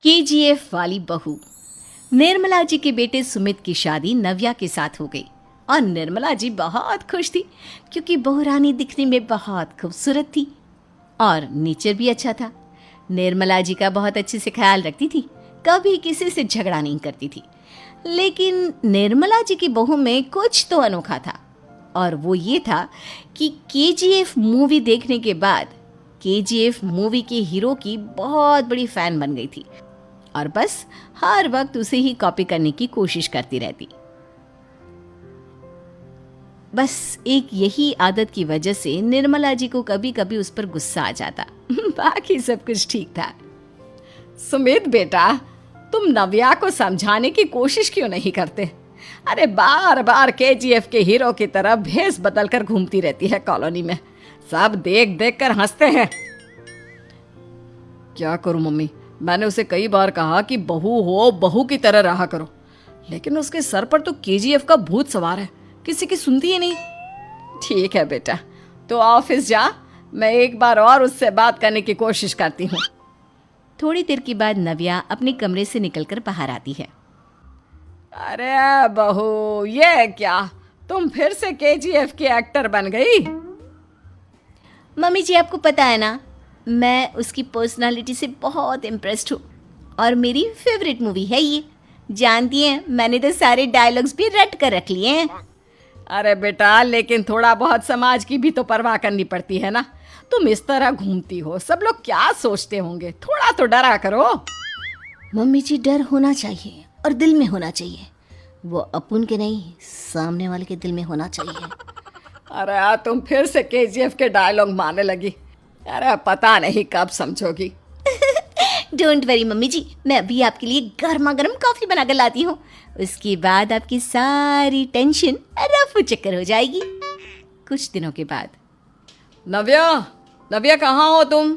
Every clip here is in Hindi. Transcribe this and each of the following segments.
केजीएफ वाली बहू। निर्मला जी के बेटे सुमित की शादी नव्या के साथ हो गई और निर्मला जी बहुत खुश थी क्योंकि बहू रानी दिखने में बहुत खूबसूरत थी और नेचर भी अच्छा था। निर्मला जी का बहुत अच्छे से ख्याल रखती थी, कभी किसी से झगड़ा नहीं करती थी। लेकिन निर्मला जी की बहू में कुछ तो अनोखा था और वो ये था कि केजीएफ मूवी देखने के बाद केजीएफ मूवी के हीरो की बहुत बड़ी फैन बन गई थी और बस हर वक्त उसे ही कॉपी करने की कोशिश करती रहती। बस एक यही आदत की वजह से निर्मला जी को कभी कभी उस पर गुस्सा आ जाता। बाकी सब कुछ ठीक था। सुमित बेटा, तुम नव्या को समझाने की कोशिश क्यों नहीं करते? अरे बार बार केजीएफ के हीरो की तरह भेस बदलकर घूमती रहती है कॉलोनी में। सब देख देख कर हंसते हैं। क्या करूं मम्मी, मैंने उसे कई बार कहा कि बहू हो, बहू की तरह रहा करो, लेकिन उसके सर पर तो केजीएफ का भूत सवार है, किसी की सुनती ही नहीं। ठीक है बेटा, तो ऑफिस जा, मैं एक बार और उससे बात करने की कोशिश करती हूँ। थोड़ी देर के बाद नव्या अपने कमरे से निकलकर बाहर आती है। अरे बहू, ये क्या, तुम फिर से केजीएफ की एक्टर बन गई? मम्मी जी, आपको पता है ना, मैं उसकी पर्सनालिटी से बहुत इम्प्रेस्ड हूँ और मेरी फेवरेट मूवी है ये। जानती हैं, मैंने तो सारे डायलॉग्स भी रट कर रख लिए हैं। अरे बेटा, लेकिन थोड़ा बहुत समाज की भी तो परवाह करनी पड़ती है ना। तुम इस तरह घूमती हो, सब लोग क्या सोचते होंगे, थोड़ा तो डरा करो। मम्मी जी, डर होना चाहिए और दिल में होना चाहिए। वो अपुन के नहीं, सामने वाले के दिल में होना चाहिए। अरे तुम फिर से केजीएफ के डायलॉग मारने लगी। अरे पता नहीं कब समझोगी। डोंट वरी मम्मी जी, मैं अभी आपके लिए गर्मा गर्म कॉफी बना कर लाती हूँ। उसके बाद आपकी सारी टेंशन रफू चक्कर हो जाएगी। कुछ दिनों के बाद। नव्या, नव्या कहाँ हो तुम?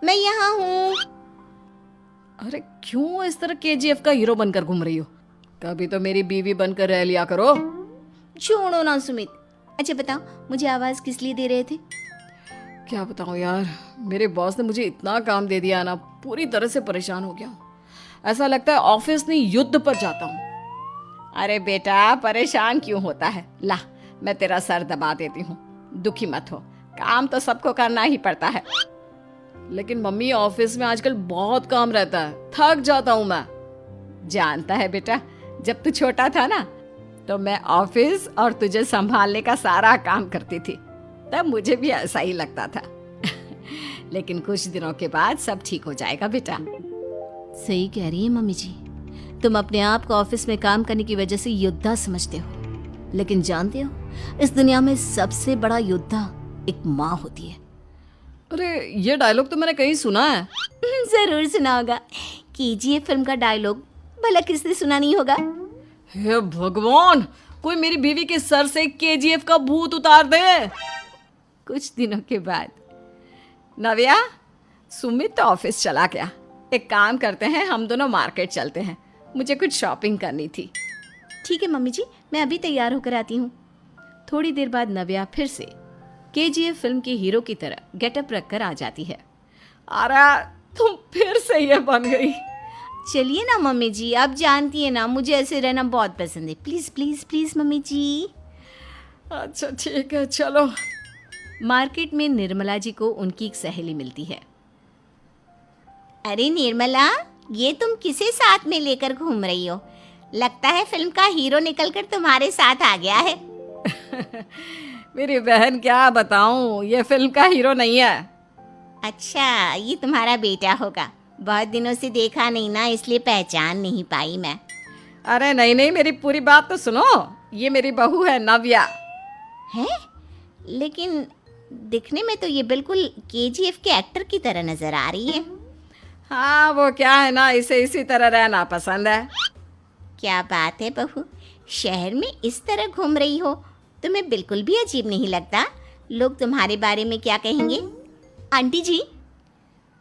मैं यहाँ हूँ। अरे क्यों इस तरह केजीएफ का हीरो बनकर घूम रही हो? कभी तो मेरी बीवी बनकर रह लिया करो। छोड़ो ना सुमित। अच्छा बताओ, मुझे आवाज किस लिए दे रहे थे? क्या बताऊं यार, मेरे बॉस ने मुझे इतना काम दे दिया ना, पूरी तरह से परेशान हो गया हूँ। ऐसा लगता है ऑफिस नहीं युद्ध पर जाता हूँ। अरे बेटा, परेशान क्यों होता है? ला, मैं तेरा सर दबा देती हूँ, दुखी मत हो। काम तो सबको करना ही पड़ता है। लेकिन मम्मी, ऑफिस में आजकल बहुत काम रहता है, थक जाता हूँ मैं। जानता है बेटा, जब तू छोटा था ना, तो मैं ऑफिस और तुझे संभालने का सारा काम करती थी, तब मुझे भी ऐसा ही लगता था। लेकिन कुछ दिनों के बाद सब ठीक हो जाएगा बेटा। सही कह रही है मम्मी जी, तुम अपने आप को ऑफिस में काम करने की वजह से योद्धा समझते हो, लेकिन जानते हो, इस दुनिया में सबसे बड़ा योद्धा एक माँ होती है। अरे ये डायलॉग तो मैंने कहीं सुना है। जरूर सुना होगा। केजीएफ फिल्म का डायलॉग भला किसने सुना नहीं होगा? हे भगवान, कोई मेरी बीवी के सर से केजीएफ का भूत उतार दे। कुछ दिनों के बाद। नव्या, सुमित तो ऑफिस चला गया। एक काम करते हैं, हम दोनों मार्केट चलते हैं, मुझे कुछ शॉपिंग करनी थी। ठीक है मम्मी जी, मैं अभी तैयार होकर आती हूँ। थोड़ी देर बाद नव्या फिर से केजीएफ फिल्म के हीरो की तरह गेटअप रखकर आ जाती है। अरे तुम फिर से ये बन गई। चलिए ना मम्मी जी, आप जानती है ना, मुझे ऐसे रहना बहुत पसंद है। प्लीज प्लीज प्लीज मम्मी जी। अच्छा ठीक है, चलो। मार्केट में निर्मला जी को उनकी एक सहेली मिलती है। अरे निर्मला, ये तुम किसे साथ में लेकर घूम रही हो? लगता है फिल्म का हीरो निकलकर तुम्हारे साथ आ गया है। मेरी बहन, क्या बताऊं, ये फिल्म का हीरो नहीं है। अच्छा, ये तुम्हारा बेटा होगा। बहुत दिनों से देखा नहीं ना, इसलिए पहचान नहीं पाई मैं। अरे नहीं नहीं, मेरी पूरी बात तो सुनो। ये मेरी बहू है नव्या। है? लेकिन दिखने में तो ये बिल्कुल केजीएफ के एक्टर की तरह नजर आ रही है। हाँ, वो क्या है ना, इसे इसी तरह रहना पसंद है। क्या बात है बहू, शहर में इस तरह घूम रही हो, तुम्हें बिल्कुल भी अजीब नहीं लगता? लोग तुम्हारे बारे में क्या कहेंगे? आंटी जी,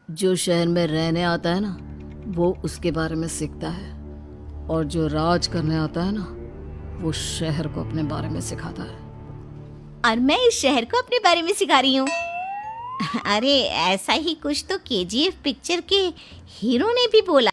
जो शहर में रहने आता है ना, वो उसके बारे में सीखता है, और जो राज करने आता है ना, वो शहर को अपने बारे में सिखाता है। और मैं इस शहर को अपने बारे में सिखा रही हूँ। अरे ऐसा ही कुछ तो केजीएफ पिक्चर के हीरो ने भी बोला